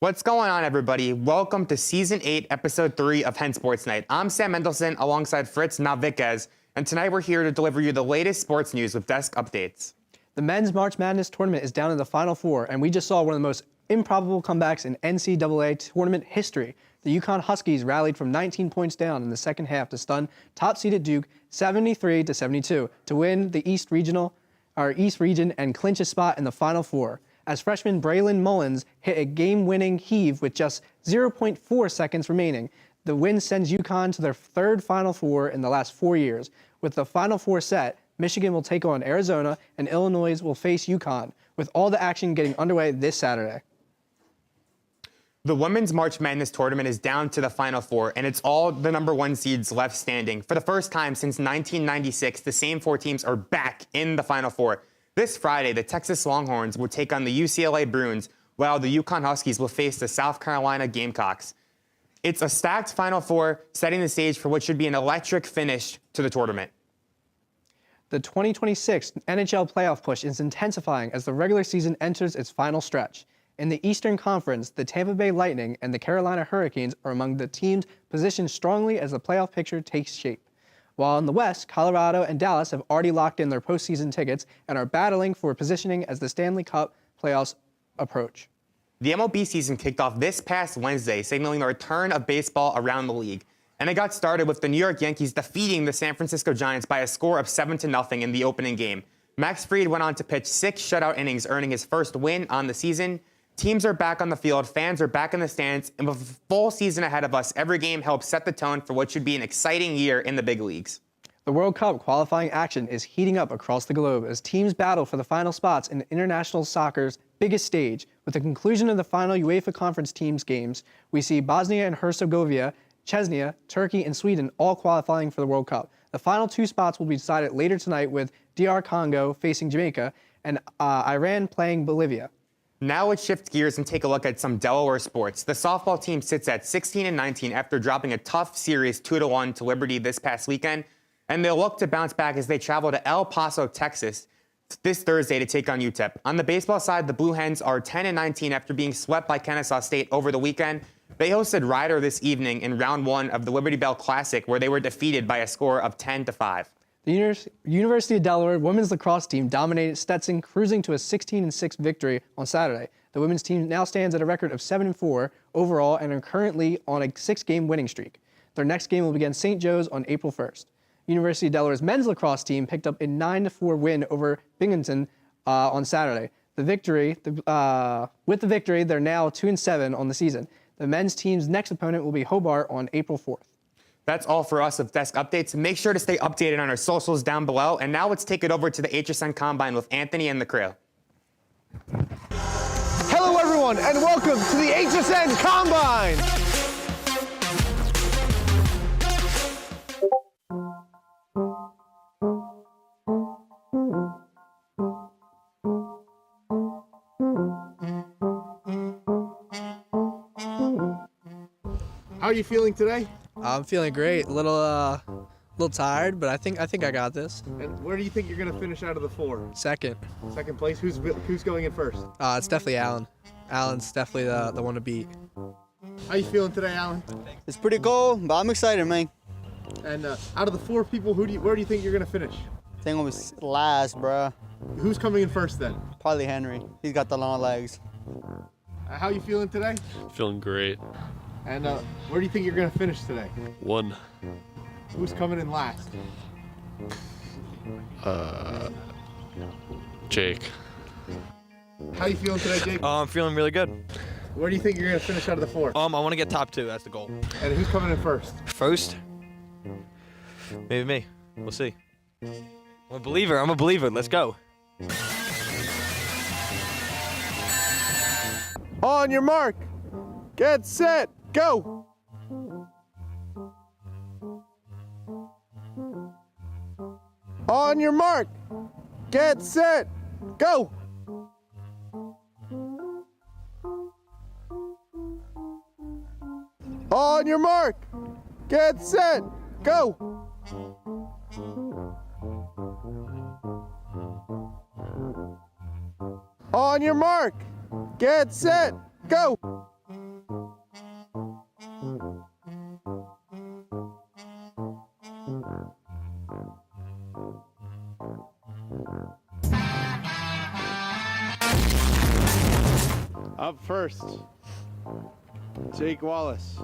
What's going on, everybody? Welcome to Season 8, Episode 3 of Hen Sports Night. I'm Sam Mendelson alongside Fritz Naviquez, and tonight we're here to deliver you the latest sports news with desk updates. The men's March Madness tournament is down in the Final Four, and we just saw one of the most improbable comebacks in NCAA tournament history. The UConn Huskies rallied from 19 points down in the second half to stun top-seeded Duke 73-72 to win the East Region and clinch a spot in the Final Four, as freshman Braylon Mullins hit a game-winning heave with just 0.4 seconds remaining. The win sends UConn to their third Final Four in the last 4 years. With the Final Four set, Michigan will take on Arizona, and Illinois will face UConn, with all the action getting underway this Saturday. The women's March Madness tournament is down to the Final Four, and it's all the number one seeds left standing. For the first time since 1996, the same four teams are back in the Final Four. This Friday, the Texas Longhorns will take on the UCLA Bruins, while the UConn Huskies will face the South Carolina Gamecocks. It's a stacked Final Four, setting the stage for what should be an electric finish to the tournament. The 2026 NHL playoff push is intensifying as the regular season enters its final stretch. In the Eastern Conference, the Tampa Bay Lightning and the Carolina Hurricanes are among the teams positioned strongly as the playoff picture takes shape. While in the West, Colorado and Dallas have already locked in their postseason tickets and are battling for positioning as the Stanley Cup playoffs approach. The MLB season kicked off this past Wednesday, signaling the return of baseball around the league. And it got started with the New York Yankees defeating the San Francisco Giants by a score of 7-0 in the opening game. Max Fried went on to pitch 6 shutout innings, earning his first win on the season. Teams are back on the field, fans are back in the stands, and with a full season ahead of us, every game helps set the tone for what should be an exciting year in the big leagues. The World Cup qualifying action is heating up across the globe as teams battle for the final spots in international soccer's biggest stage. With the conclusion of the final UEFA Conference Teams games, we see Bosnia and Herzegovina, Chechnya, Turkey, and Sweden all qualifying for the World Cup. The final 2 spots will be decided later tonight, with DR Congo facing Jamaica and Iran playing Bolivia. Now let's shift gears and take a look at some Delaware sports. The softball team sits at 16-19 after dropping a tough series 2-1 to Liberty this past weekend, and they'll look to bounce back as they travel to El Paso, Texas, this Thursday to take on UTEP. On the baseball side, the Blue Hens are 10-19 after being swept by Kennesaw State over the weekend. They hosted Ryder this evening in round 1 of the Liberty Bell Classic, where they were defeated by a score of 10-5. The University of Delaware women's lacrosse team dominated Stetson, cruising to a 16-6 victory on Saturday. The women's team now stands at a record of 7-4 overall and are currently on a 6-game winning streak. Their next game will be against St. Joe's on April 1st. University of Delaware's men's lacrosse team picked up a 9-4 win over Binghamton on Saturday. With the victory, they're now 2-7 on the season. The men's team's next opponent will be Hobart on April 4th. That's all for us with desk updates. Make sure to stay updated on our socials down below. And now let's take it over to the HSN Combine with Anthony and the crew. Hello, everyone, and welcome to the HSN Combine. How are you feeling today? I'm feeling great. A little tired, but I think I got this. And where do you think you're going to finish out of the 4? Second. Second place? Who's going in first? It's definitely Allen. Allen's definitely the one to beat. How you feeling today, Alan? It's pretty cold, but I'm excited, man. And out of the 4 people, where do you think you're going to finish? I think I'm gonna be last, bruh. Who's coming in first then? Probably Henry. He's got the long legs. How you feeling today? Feeling great. And where do you think you're going to finish today? 1. Who's coming in last? Jake. How you feeling today, Jake? I'm feeling really good. Where do you think you're going to finish out of the 4? I want to get top 2. That's the goal. And who's coming in first? First? Maybe me. We'll see. I'm a believer. Let's go. On your mark. Get set. Go. On your mark. Get set. Go. On your mark. Get set. Go. On your mark. Get set. Go. Up first, Jake Wallace.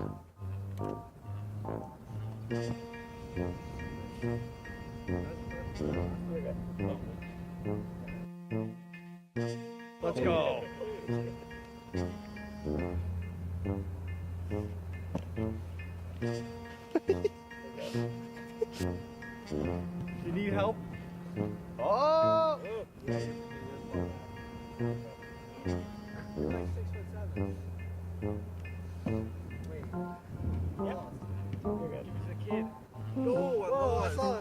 Let's go. You need help? Oh!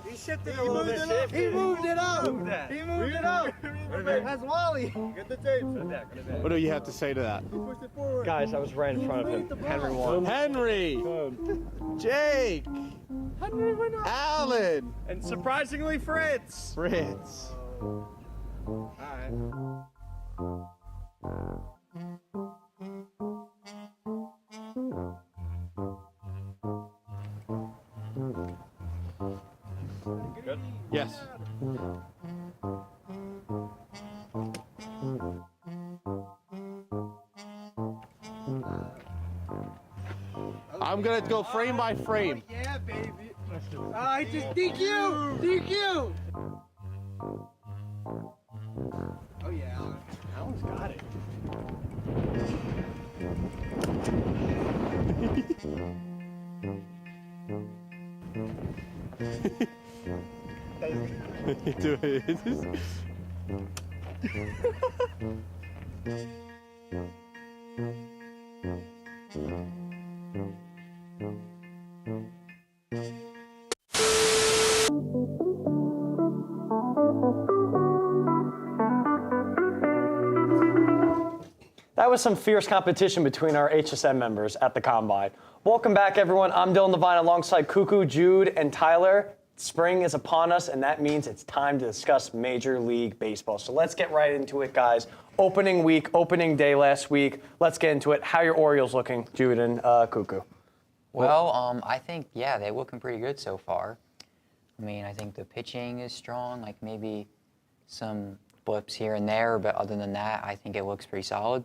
He shifted a little bit. He moved it up. He moved it up. That's Wally. Get the tape. What do you have to say to that? Guys, I was right in front of him. Henry won. Henry, Jake, Alan, And surprisingly, Fritz. Fritz. All right. Good. Yes. I'm gonna go frame by frame. Yeah, baby. I just DQ. DQ. Oh yeah. Alan's got it. Do it. That was some fierce competition between our HSM members at the Combine. Welcome back, everyone. I'm Dylan Devine alongside Cuckoo, Jude, and Tyler. Spring is upon us, and that means it's time to discuss Major League Baseball. So let's get right into it, guys. Opening week, opening day last week. Let's get into it. How are your Orioles looking, Jude and Cuckoo? Well, I think, yeah, they're looking pretty good so far. I mean, I think the pitching is strong, like maybe some blips here and there, but other than that, I think it looks pretty solid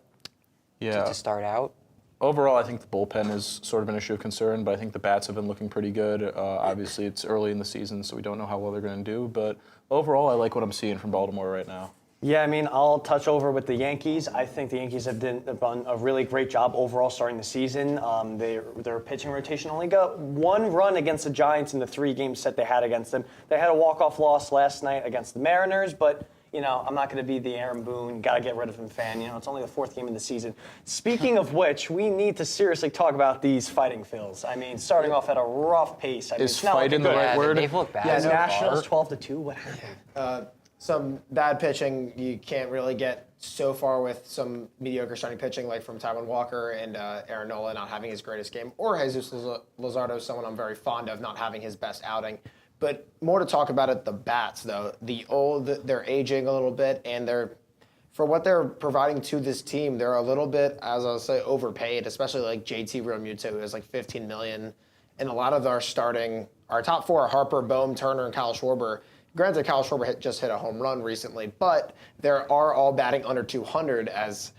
to start out. Overall, I think the bullpen is sort of an issue of concern, but I think the bats have been looking pretty good. Obviously, it's early in the season, so we don't know how well they're going to do, but overall, I like what I'm seeing from Baltimore right now. Yeah, I mean, I'll touch over with the Yankees. I think the Yankees have done a really great job overall starting the season. Their pitching rotation only got one run against the Giants in the 3 games set they had against them. They had a walk-off loss last night against the Mariners, but you know, I'm not going to be the Aaron Boone, got to get rid of him fan. You know, it's only the 4th game of the season. Speaking of which, we need to seriously talk about these fighting Phils. I mean, starting off at a rough pace. I mean, Is fighting the right Yeah, word? they've looked bad Yeah, so Nationals far. 12-2. What happened? Some bad pitching. You can't really get so far with some mediocre starting pitching, like from Taijuan Walker and Aaron Nola not having his greatest game, or Jesus Luzardo, someone I'm very fond of, not having his best outing. But more to talk about it, the bats though. They're aging a little bit, and for what they're providing to this team, they're a little bit, as I'll say, overpaid. Especially like JT Realmuto, who has like $15 million, and a lot of our top 4 are Harper, Bohm, Turner, and Kyle Schwarber. Granted, Kyle Schwarber just hit a home run recently, but they're all batting under 200 as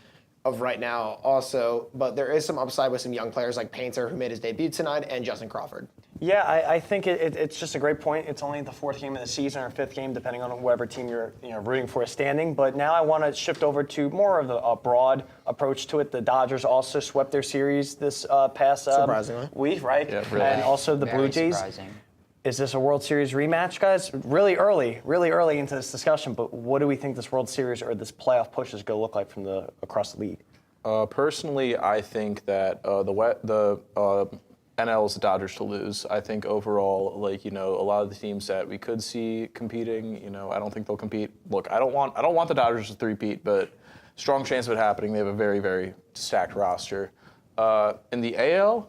of right now also. But there is some upside with some young players like Painter, who made his debut tonight, and Justin Crawford. Yeah, I think it's just a great point. It's only the 4th game of the season or 5th game, depending on whatever team you're rooting for is standing. But now I want to shift over to more of a broad approach to it. The Dodgers also swept their series this past Surprisingly. week, right? Yeah, really. And also the Very Blue Jays. surprising. Is this a World Series rematch, guys? Really early into this discussion. But what do we think this World Series or this playoff push is going to look like from across the league? Personally, I think that the NL is the Dodgers to lose. I think overall, a lot of the teams that we could see competing, I don't think they'll compete. Look, I don't want the Dodgers to three-peat, but strong chance of it happening. They have a very, very stacked roster. In the AL,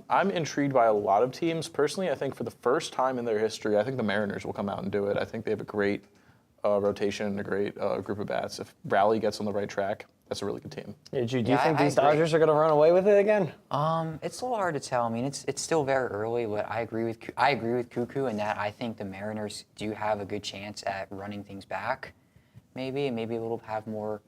I'm intrigued by a lot of teams. Personally, I think for the first time in their history, I think the Mariners will come out and do it. I think they have a great rotation and a great group of bats. If Raleigh gets on the right track, that's a really good team. Yeah, Jude, do Yeah, you think I these agree. Dodgers are going to run away with it again? It's a little hard to tell. I mean, it's still very early, but I agree with Cuckoo in that I think the Mariners do have a good chance at running things back. Maybe they'll have more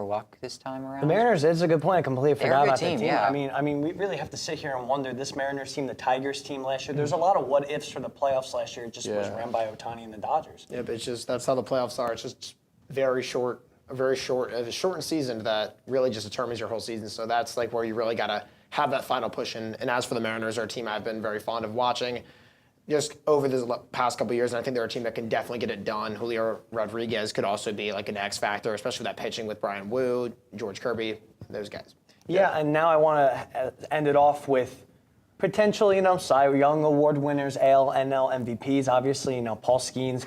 luck this time around. The Mariners is a good point. I completely They're a forgot good about team, that team. yeah. I mean, we really have to sit here and wonder. This Mariners team, the Tigers team last year. There's a lot of what ifs for the playoffs last year. It just was ran by Ohtani and the Dodgers. Yeah, but it's just that's how the playoffs are. It's just very short, a shortened season that really just determines your whole season. So that's like where you really got to have that final push. And as for the Mariners, they're a team I've been very fond of watching just over the past couple of years, and I think they're a team that can definitely get it done. Julio Rodriguez could also be like an X factor, especially with that pitching with Brian Wu, George Kirby, those guys. Yeah, and now I want to end it off with potentially, Cy Young Award winners, AL, NL MVPs. Obviously, Paul Skeens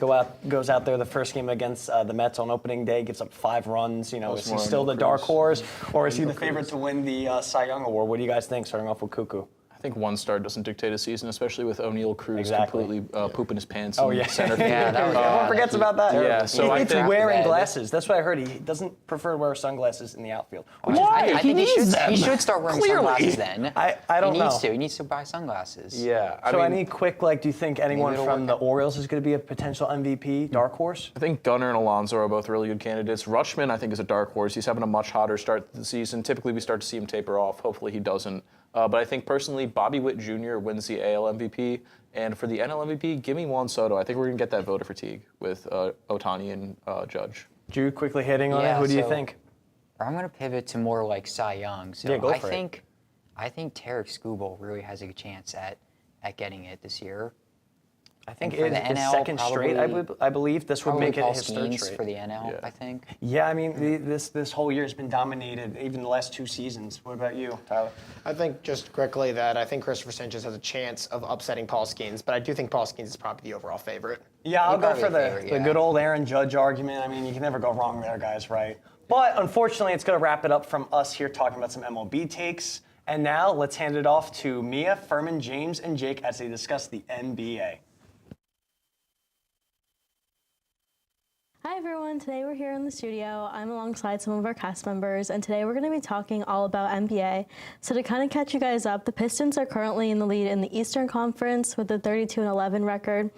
goes out there the first game against the Mets on opening day, gives up 5 runs. Is he still the dark horse, or is he the favorite to win the Cy Young Award? What do you guys think, starting off with Cuckoo? I think one start doesn't dictate a season, especially with O'Neal Cruz Exactly. completely pooping his pants Oh, in yeah. center field. Yeah, that was Everyone forgets about that. Yeah, so I it's think- wearing Bad. glasses. That's what I heard. He doesn't prefer to wear sunglasses in the outfield. I think needs he should start wearing Clearly. sunglasses then. I don't he know. needs to. He needs to buy sunglasses. Yeah, So any quick, do you think anyone it'll from the work. Orioles is going to be a potential MVP, dark horse? I think Gunnar and Alonso are both really good candidates. Rutschman, I think, is a dark horse. He's having a much hotter start to the season. Typically, we start to see him taper off. Hopefully, he doesn't. But I think, personally, Bobby Witt Jr. wins the AL MVP. And for the NL MVP, give me Juan Soto. I think we're going to get that voter fatigue with Ohtani and Judge. Jude, quickly hitting on it. Yeah, Who do you so- think? I'm going to pivot to more like Cy Young. So Yeah, go for it. I think Tarek Skubal really has a good chance at getting it this year. I think And for it is the his NL, second straight. I believe this would Probably make it Paul his third Skeens straight. for the NL, Yeah. I think. Yeah, I mean, this whole year has been dominated, even the last 2 seasons. What about you, Tyler? I think just quickly that I think Christopher Sanchez has a chance of upsetting Paul Skeens, but I do think Paul Skeens is probably the overall favorite. Yeah, I'll go probably for the favorite, yeah. good old Aaron Judge argument. I mean, you can never go wrong there, guys, right? But unfortunately, it's going to wrap it up from us here talking about some MLB takes. And now let's hand it off to Mia, Furman, James, and Jake as they discuss the NBA. Hi everyone, today we're here in the studio. I'm alongside some of our cast members, and today we're going to be talking all about NBA. So to kind of catch you guys up, the Pistons are currently in the lead in the Eastern Conference with a 32-11 record.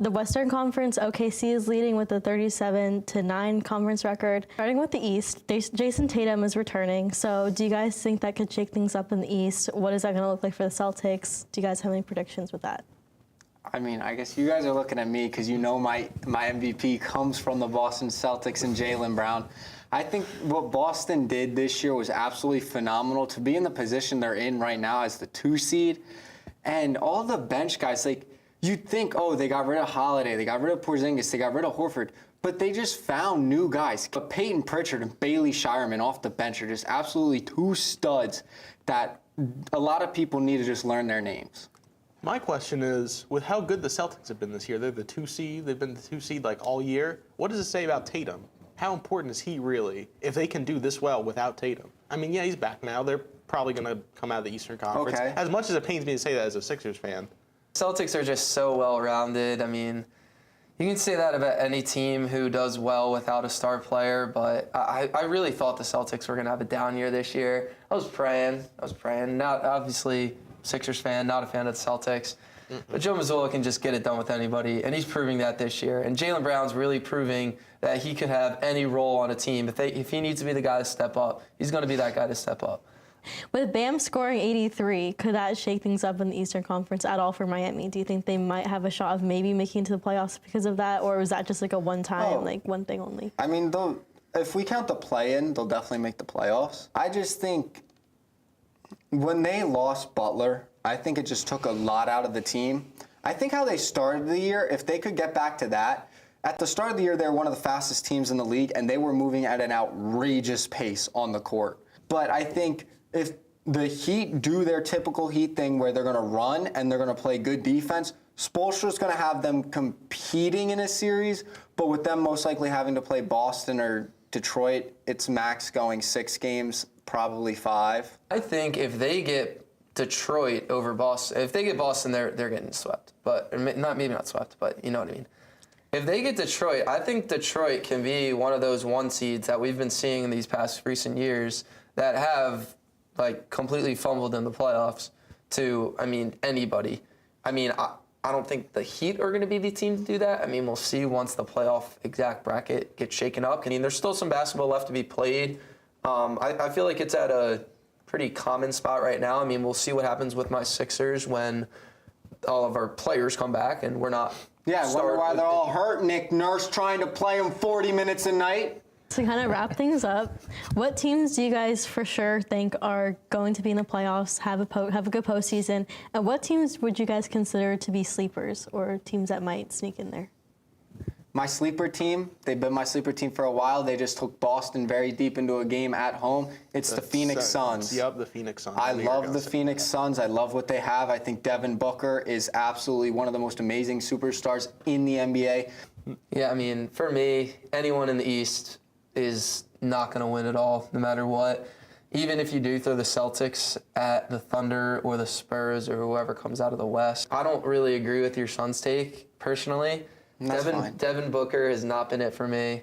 The Western Conference, OKC is leading with a 37-9 conference record. Starting with the East, Jason Tatum is returning. So do you guys think that could shake things up in the East? What is that going to look like for the Celtics? Do you guys have any predictions with that? I mean, I guess you guys are looking at me because you know my MVP comes from the Boston Celtics and Jaylen Brown. I think what Boston did this year was absolutely phenomenal to be in the position they're in right now as the 2 seed. And all the bench guys, you'd think, oh, they got rid of Holiday, they got rid of Porzingis, they got rid of Horford, but they just found new guys. But Peyton Pritchard and Bailey Shireman off the bench are just absolutely 2 studs that a lot of people need to just learn their names. My question is, with how good the Celtics have been this year, they're the 2 seed, they've been the 2 seed all year. What does it say about Tatum? How important is he really if they can do this well without Tatum? I mean, yeah, he's back now. They're probably going to come out of the Eastern Conference. Okay. As much as it pains me to say that as a Sixers fan. Celtics are just so well-rounded. I mean, you can say that about any team who does well without a star player, but I really thought the Celtics were going to have a down year this year. I was praying. Not obviously Sixers fan, not a fan of the Celtics. But Joe Mazzulla can just get it done with anybody, and he's proving that this year. And Jaylen Brown's really proving that he could have any role on a team. If he needs to be the guy to step up, he's going to be that guy to step up. With Bam scoring 83, could that shake things up in the Eastern Conference at all for Miami? Do you think they might have a shot of maybe making it to the playoffs because of that, or was that just a one-time, one thing only? I mean, if we count the play-in, they'll definitely make the playoffs. I just think when they lost Butler, I think it just took a lot out of the team. I think how they started the year, if they could get back to that, at the start of the year, they were one of the fastest teams in the league, and they were moving at an outrageous pace on the court. But I think if the Heat do their typical Heat thing where they're going to run and they're going to play good defense, Spoelstra's going to have them competing in a series, but with them most likely having to play Boston or Detroit, it's max going 6 games, probably 5. I think if they get Detroit over Boston, if they get Boston, they're getting swept. But maybe not swept, but you know what I mean. If they get Detroit, I think Detroit can be one of those 1 seeds that we've been seeing in these past recent years that have like completely fumbled in the playoffs to, I mean, anybody. I mean, I don't think the Heat are going to be the team to do that. I mean, we'll see once the playoff exact bracket gets shaken up. I mean, there's still some basketball left to be played. I feel like it's at a pretty common spot right now. I mean, we'll see what happens with my Sixers when all of our players come back and we're not. Yeah, I wonder why they're all hurt. Nick Nurse trying to play them 40 minutes a night. To kind of wrap things up, what teams do you guys for sure think are going to be in the playoffs, have a good postseason, and what teams would you guys consider to be sleepers or teams that might sneak in there? My sleeper team, they've been my sleeper team for a while. They just took Boston very deep into a game at home. It's the Phoenix Suns. Yep, the Phoenix Suns. I love the Phoenix Suns. I love what they have. I think Devin Booker is absolutely one of the most amazing superstars in the NBA. Yeah, I mean, for me, anyone in the East is not going to win it all, no matter what. Even if you do throw the Celtics at the Thunder or the Spurs or whoever comes out of the West. I don't really agree with your Suns take, personally. Devin Booker has not been it for me.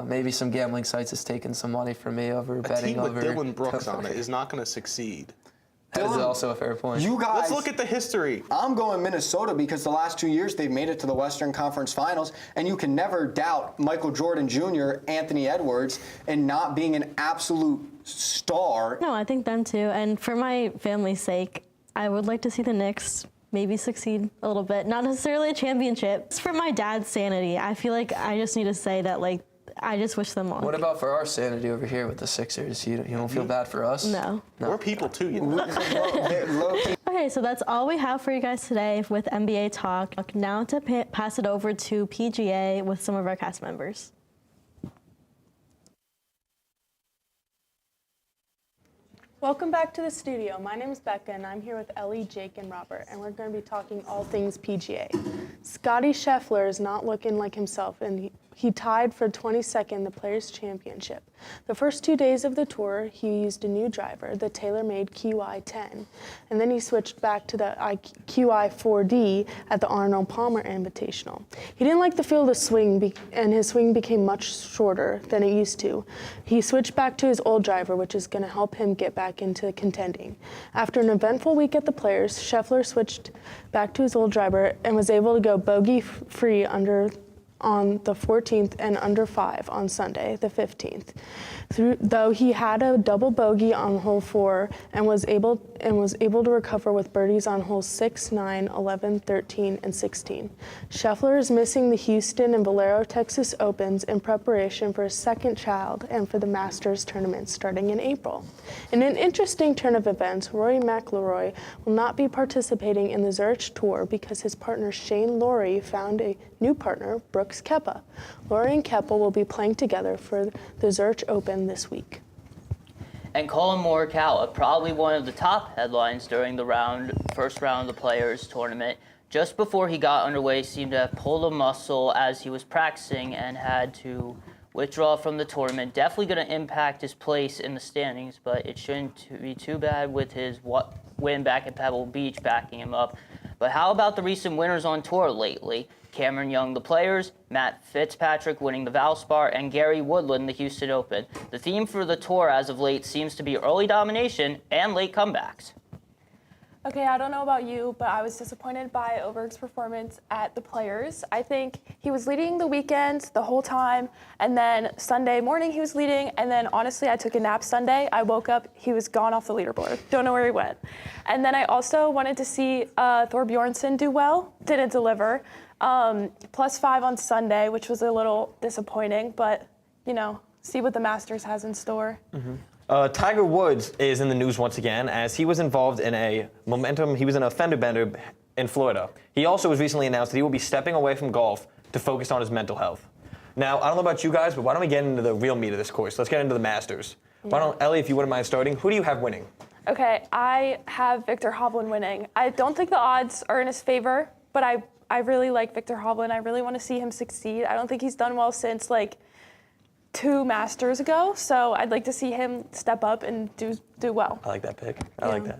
Maybe some gambling sites has taken some money from me over betting over. A team with Dylan Brooks on it is not going to succeed. That is also a fair point. You guys, let's look at the history. I'm going Minnesota because the last 2 years they've made it to the Western Conference Finals, and you can never doubt Michael Jordan Jr., Anthony Edwards, and not being an absolute star. No, I think them too. And for my family's sake, I would like to see the Knicks maybe succeed a little bit. Not necessarily a championship. It's for my dad's sanity. I feel like I just need to say that, like, I just wish them luck. What about for our sanity over here with the Sixers? You don't feel bad for us? No. We're people too, you know. Okay, so that's all we have for you guys today with NBA Talk. Now to pass it over to PGA with some of our cast members. Welcome back to the studio. My name is Becca, and I'm here with Ellie, Jake, and Robert, and we're going to be talking all things PGA. Scotty Scheffler is not looking like himself, and he tied for 22nd the Players' Championship. The first 2 days of the tour, he used a new driver, the TaylorMade QI10, and then he switched back to the QI4D at the Arnold Palmer Invitational. He didn't like the feel of the swing, and his swing became much shorter than it used to. He switched back to his old driver, which is going to help him get back into contending. After an eventful week at the Players, Scheffler switched back to his old driver and was able to go bogey-free on the 14th and under 5 on Sunday, the 15th. Though he had a double bogey on hole 4 and was able to recover with birdies on holes 6, 9, 11, 13, and 16. Scheffler is missing the Houston and Valero, Texas Opens in preparation for his second child and for the Masters tournament starting in April. In an interesting turn of events, Rory McIlroy will not be participating in the Zurich Tour because his partner Shane Lowry found a new partner, Brooks Koepka. Lowry and Koepka will be playing together for the Zurich Open this week. And Colin Morikawa, probably one of the top headlines during the first round of the Players tournament, just before he got underway, seemed to have pulled a muscle as he was practicing and had to withdraw from the tournament. Definitely going to impact his place in the standings, but it shouldn't be too bad with his win back at Pebble Beach backing him up. But how about the recent winners on tour lately? Cameron Young, the Players, Matt Fitzpatrick winning the Valspar, and Gary Woodland, the Houston Open. The theme for the tour as of late seems to be early domination and late comebacks. Okay, I don't know about you, but I was disappointed by Oberg's performance at the Players. I think he was leading the weekend the whole time, and then Sunday morning he was leading, and then honestly I took a nap Sunday. I woke up, he was gone off the leaderboard. Don't know where he went. And then I also wanted to see Thor Bjornsson do well, didn't deliver. +5 on Sunday, which was a little disappointing, but, see what the Masters has in store. Tiger Woods is in the news once again as he was involved in he was in a fender bender in Florida. He also was recently announced that he will be stepping away from golf to focus on his mental health. Now, I don't know about you guys, but why don't we get into the real meat of this course? Let's get into the Masters. Why don't, Ellie, if you wouldn't mind starting, who do you have winning? Okay, I have Victor Hovland winning. I don't think the odds are in his favor, but I really like Victor Hovland. I really want to see him succeed. I don't think he's done well since, 2 Masters ago, so I'd like to see him step up and do well. I like that pick. I like that.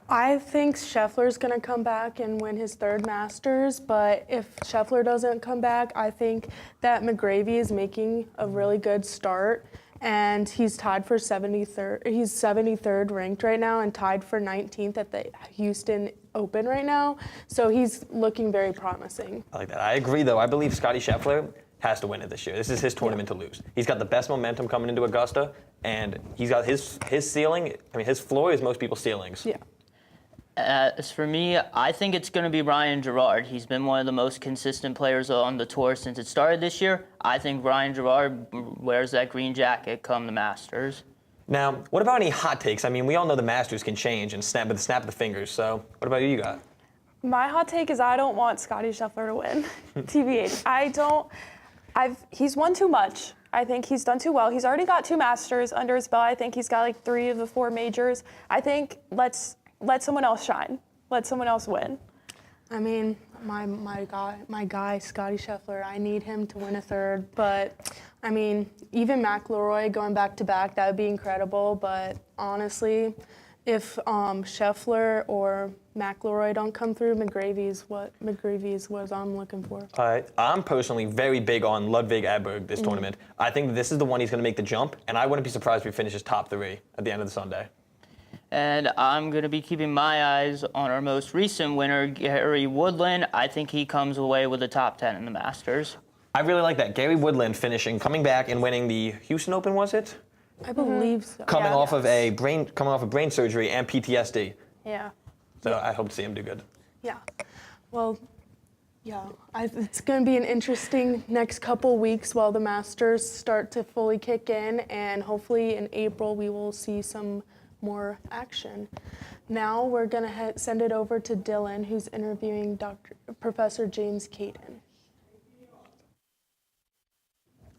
I think Scheffler's going to come back and win his third Masters, but if Scheffler doesn't come back, I think that McGravy is making a really good start, and he's tied for 73rd. He's 73rd ranked right now and tied for 19th at the Houston Open right now, so he's looking very promising. I like that. I agree, though. I believe Scottie Scheffler has to win it this year. This is his tournament to lose. He's got the best momentum coming into Augusta, and he's got his ceiling. I mean, his floor is most people's ceilings. Yeah. As for me, I think it's going to be Ryan Gerard. He's been one of the most consistent players on the tour since it started this year. I think Ryan Gerard wears that green jacket come the Masters. Now, what about any hot takes? I mean, we all know the Masters can change and snap with the snap of the fingers. So, what about you got? My hot take is I don't want Scottie Scheffler to win. TBH. He's won too much. I think he's done too well. He's already got 2 Masters under his belt. I think he's got like 3 of the 4 majors. I think let someone else shine. Let someone else win. I mean, my guy, Scottie Scheffler, I need him to win a third. But, I mean, even McIlroy going back-to-back, that would be incredible. But, honestly, if Scheffler or McIlroy don't come through, McGravy is what I'm looking for. I'm personally very big on Ludwig Aberg this tournament. I think this is the one he's going to make the jump, and I wouldn't be surprised if he finishes top 3 at the end of the Sunday. And I'm going to be keeping my eyes on our most recent winner, Gary Woodland. I think he comes away with the top 10 in the Masters. I really like that. Gary Woodland coming back and winning the Houston Open, was it? I believe so. Coming off of brain surgery and PTSD. Yeah. So I hope to see him do good. Yeah. Well, yeah. It's going to be an interesting next couple weeks while the Masters start to fully kick in, and hopefully in April we will see some more action. Now we're going to send it over to Dylan, who's interviewing Professor James Caden.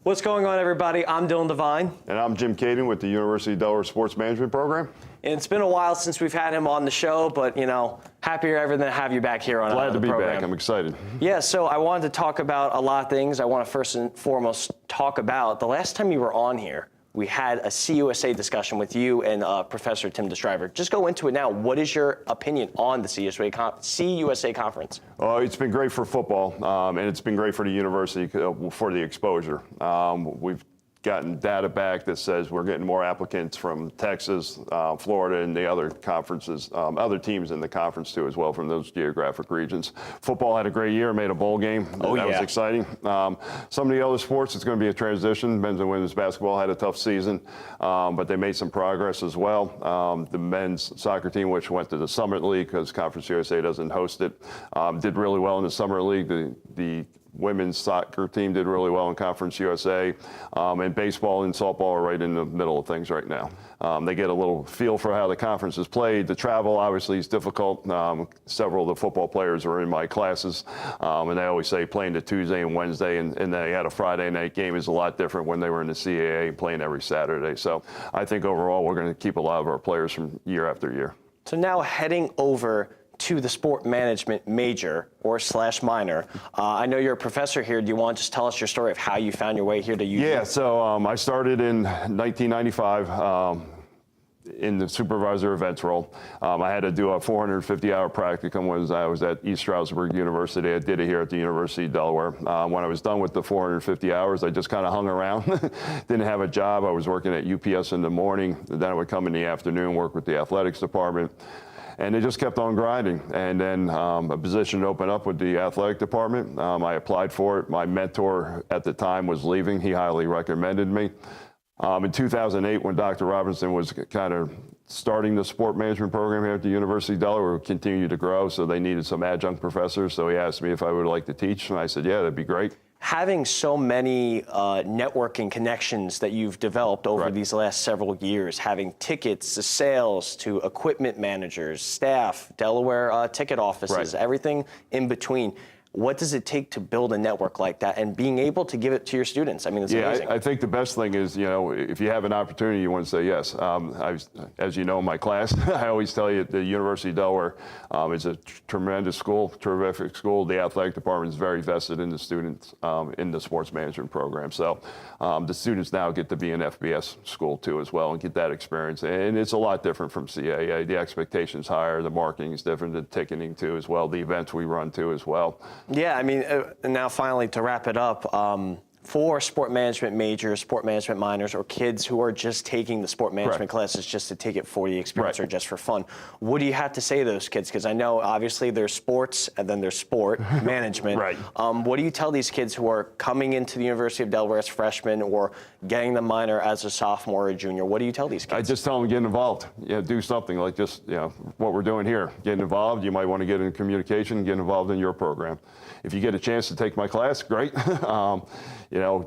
What's going on, everybody? I'm Dylan Devine. And I'm Jim Caden with the University of Delaware Sports Management Program. And it's been a while since we've had him on the show, but, happier ever than to have you back here on the program. Glad to be back. I'm excited. Yeah, so I wanted to talk about a lot of things. I want to first and foremost talk about the last time you were on here. We had a CUSA discussion with you and Professor Tim DeStriver. Just go into it now. What is your opinion on the CUSA conference? It's been great for football, and it's been great for the university for the exposure. We've gotten data back that says we're getting more applicants from Texas, Florida, and the other conferences, other teams in the conference too as well from those geographic regions. Football had a great year, made a bowl game. That was exciting. Some of the other sports, it's going to be a transition. Men's and women's basketball had a tough season, but they made some progress as well. The men's soccer team, which went to the Summit League because Conference USA doesn't host it, did really well in the Summer League. The women's soccer team did really well in Conference USA, and baseball and softball are right in the middle of things right now. They get a little feel for how the conference is played. The travel obviously is difficult. Several of the football players are in my classes, and they always say playing the Tuesday and Wednesday, and they had a Friday night game is a lot different when they were in the CAA playing every Saturday. So I think overall we're going to keep a lot of our players from year after year. So now heading over to the sport management major or / minor. I know you're a professor here. Do you want to just tell us your story of how you found your way here to UD? Yeah, so I started in 1995 in the supervisor events role. I had to do a 450-hour practicum when I was at East Stroudsburg University. I did it here at the University of Delaware. When I was done with the 450 hours, I just kind of hung around. Didn't have a job. I was working at UPS in the morning. Then I would come in the afternoon, work with the athletics department. And it just kept on grinding. And then a position opened up with the athletic department. I applied for it. My mentor at the time was leaving. He highly recommended me. In 2008, when Dr. Robinson was kind of starting the sport management program here at the University of Delaware, it continued to grow, so they needed some adjunct professors. So he asked me if I would like to teach, and I said, yeah, that'd be great. Having so many networking connections that you've developed over these last several years, having tickets to sales to equipment managers, staff, Delaware ticket offices, everything in between, what does it take to build a network like that and being able to give it to your students? I mean, it's amazing. I think the best thing is, if you have an opportunity, you want to say yes. As you know, in my class, I always tell you the University of Delaware is a tremendous school, terrific school. The athletic department is very vested in the students in the sports management program. So the students now get to be an FBS school too as well and get that experience. And it's a lot different from CAA. The expectations higher, the marketing is different, the ticketing too as well, the events we run too as well. Yeah, I mean, now finally to wrap it up, for sport management majors, sport management minors, or kids who are just taking the sport management classes just to take it for the experience or just for fun, what do you have to say to those kids? Because I know obviously there's sports and then there's sport management. What do you tell these kids who are coming into the University of Delaware as freshmen or getting the minor as a sophomore or junior? What do you tell these kids? I just tell them get involved. Do something like just what we're doing here. Get involved. You might want to get in communication, get involved in your program. If you get a chance to take my class, great.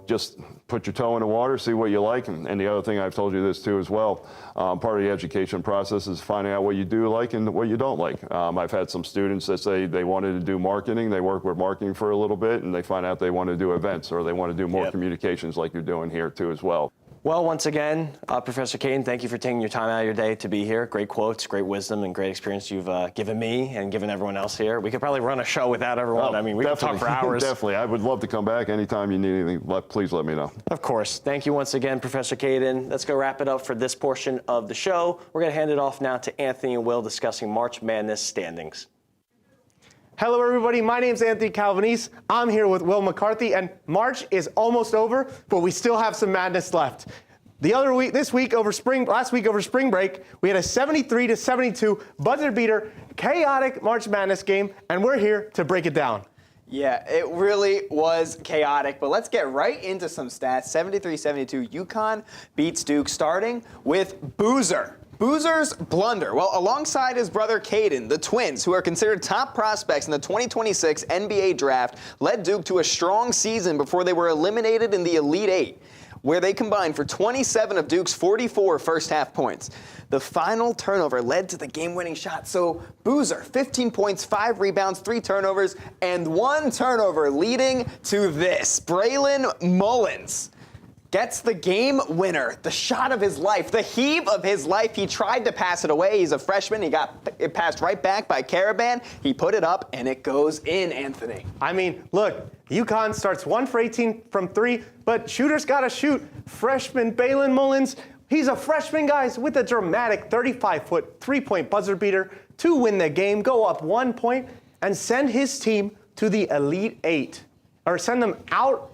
Just put your toe in the water, see what you like. And the other thing, I've told you this too as well, part of the education process is finding out what you do like and what you don't like. I've had some students that say they wanted to do marketing, they work with marketing for a little bit, and they find out they want to do events or they want to do more communications like you're doing here too as well. Well, once again, Professor Caden, thank you for taking your time out of your day to be here. Great quotes, great wisdom, and great experience you've given me and given everyone else here. We could probably run a show without everyone. I mean, we could talk for hours. Definitely. I would love to come back anytime you need anything. Please let me know. Of course. Thank you once again, Professor Caden. Let's go wrap it up for this portion of the show. We're going to hand it off now to Anthony and Will discussing March Madness standings. Hello, everybody. My name's Anthony Calvanese. I'm here with Will McCarthy, and March is almost over, but we still have some madness left. Last week over spring break, we had a 73-72 buzzer beater, chaotic March Madness game, and we're here to break it down. Yeah, it really was chaotic, but let's get right into some stats. 73-72, UConn beats Duke, starting with Boozer. Boozer's blunder. Well, alongside his brother Caden, the twins, who are considered top prospects in the 2026 NBA draft, led Duke to a strong season before they were eliminated in the Elite Eight, where they combined for 27 of Duke's 44 first-half points. The final turnover led to the game-winning shot. So Boozer, 15 points, 5 rebounds, 3 turnovers, and 1 turnover, leading to this. Braylon Mullins gets the game winner, the shot of his life, the heave of his life. He tried to pass it away. He's a freshman. He got it passed right back by Caravan. He put it up, and it goes in, Anthony. I mean, look, UConn starts 1 for 18 from 3, but shooters got to shoot. Freshman Braylon Mullins, he's a freshman, guys, with a dramatic 35-foot three-point buzzer beater to win the game, go up 1 point, and send his team to the Elite Eight, or send them out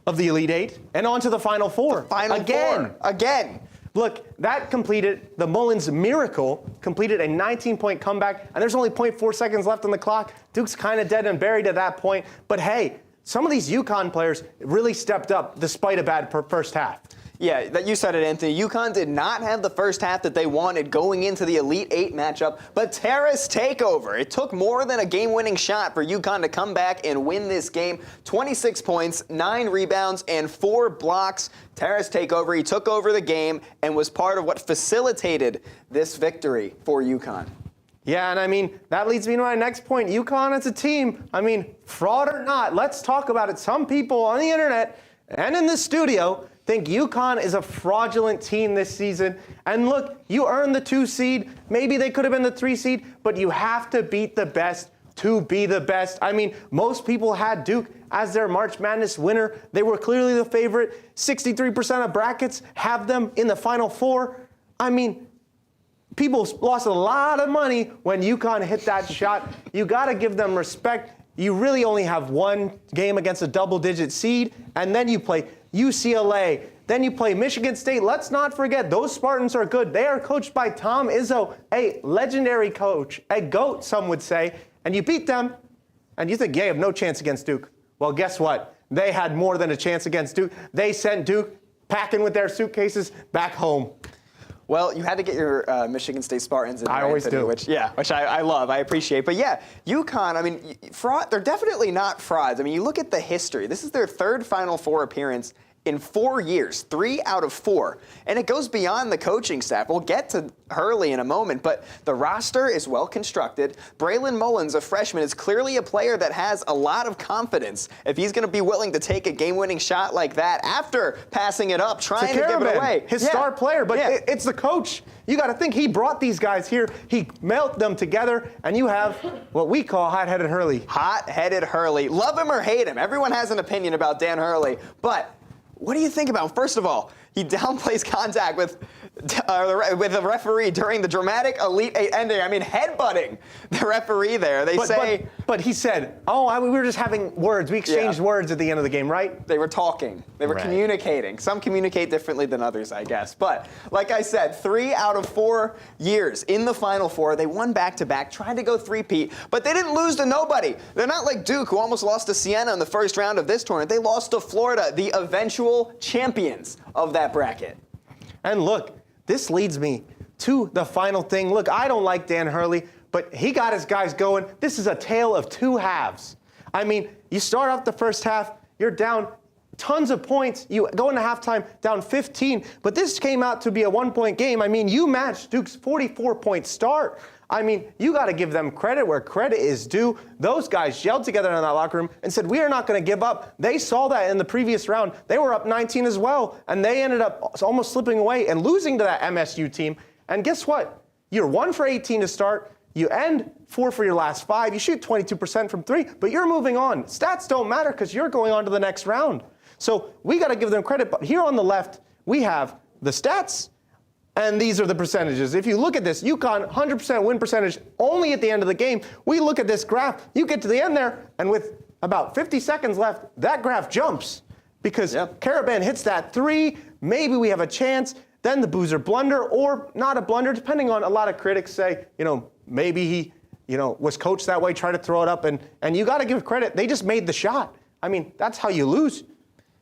of the Elite Eight and on to the Final Four. Again. Look, that completed, the Mullins miracle completed a 19-point comeback, and there's only 0.4 seconds left on the clock. Duke's kind of dead and buried at that point. But hey, some of these UConn players really stepped up despite a bad first half. Yeah, that you said it, Anthony. UConn did not have the first half that they wanted going into the Elite Eight matchup, but Terrace takeover. It took more than a game-winning shot for UConn to come back and win this game. 26 points, 9 rebounds, and 4 blocks. Terrace takeover. He took over the game and was part of what facilitated this victory for UConn. Yeah, and I mean, that leads me to my next point. UConn as a team, I mean, fraud or not, let's talk about it. Some people on the internet and in the studio think UConn is a fraudulent team this season. And look, you earned the 2 seed. Maybe they could have been the 3 seed, but you have to beat the best to be the best. I mean, most people had Duke as their March Madness winner. They were clearly the favorite. 63% of brackets have them in the Final Four. I mean, people lost a lot of money when UConn hit that shot. You got to give them respect. You really only have 1 game against a double-digit seed, and then you play UCLA. Then you play Michigan State. Let's not forget, those Spartans are good. They are coached by Tom Izzo, a legendary coach, a GOAT, some would say. And you beat them, and you think, yeah, you have no chance against Duke. Well, guess what? They had more than a chance against Duke. They sent Duke packing with their suitcases back home. Well, you had to get your Michigan State Spartans in there, I always Anthony, do. Which I love, I appreciate. But yeah, UConn, I mean, fraud, they're definitely not frauds. I mean, you look at the history. This is their 3rd Final Four appearance in 4 years, 3 out of 4. And it goes beyond the coaching staff. We'll get to Hurley in a moment, but the roster is well constructed. Braylon Mullins, a freshman, is clearly a player that has a lot of confidence. If he's going to be willing to take a game-winning shot like that after passing it up, trying to give it away. His star player, but it's the coach. You got to think he brought these guys here. He melted them together, and you have what we call hot-headed Hurley. Hot-headed Hurley. Love him or hate him. Everyone has an opinion about Dan Hurley, but what do you think about, first of all, he downplays contact with a referee during the dramatic Elite Eight ending. I mean, headbutting the referee there. But he said, we were just having words. We exchanged words at the end of the game, right? They were talking. They were communicating. Some communicate differently than others, I guess. But like I said, 3 out of 4 years in the Final Four. They won back-to-back, tried to go three-peat, but they didn't lose to nobody. They're not like Duke, who almost lost to Siena in the first round of this tournament. They lost to Florida, the eventual champions of that bracket. And look, this leads me to the final thing. Look, I don't like Dan Hurley, but he got his guys going. This is a tale of two halves. I mean, you start off the first half, you're down tons of points. You go into halftime down 15, but this came out to be a 1-point game. I mean, you matched Duke's 44-point start. I mean, you got to give them credit where credit is due. Those guys yelled together in that locker room and said, we are not going to give up. They saw that in the previous round. They were up 19 as well, and they ended up almost slipping away and losing to that MSU team. And guess what? You're 1 for 18 to start. You end 4 for your last 5. You shoot 22% from 3, but you're moving on. Stats don't matter because you're going on to the next round. So we got to give them credit. But here on the left, we have the stats, and these are the percentages. If you look at this, UConn 100% win percentage only at the end of the game. We look at this graph. You get to the end there, and with about 50 seconds left, that graph jumps because Karaban hits that 3. Maybe we have a chance. Then the Boozer blunder or not a blunder, depending on a lot of critics say, maybe he, was coached that way, try to throw it up, and you got to give credit. They just made the shot. I mean, that's how you lose.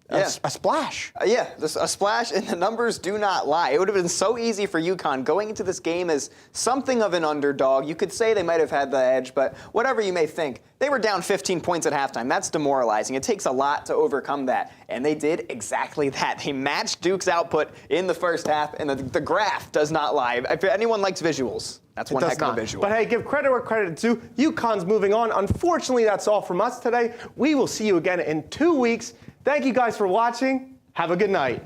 A splash. A splash, and the numbers do not lie. It would have been so easy for UConn going into this game as something of an underdog. You could say they might have had the edge, but whatever you may think, they were down 15 points at halftime. That's demoralizing. It takes a lot to overcome that, and they did exactly that. They matched Duke's output in the first half, and the graph does not lie. If anyone likes visuals, that's one heck of a visual. But hey, give credit where credit is due. UConn's moving on. Unfortunately, that's all from us today. We will see you again in 2 weeks. Thank you guys for watching. Have a good night.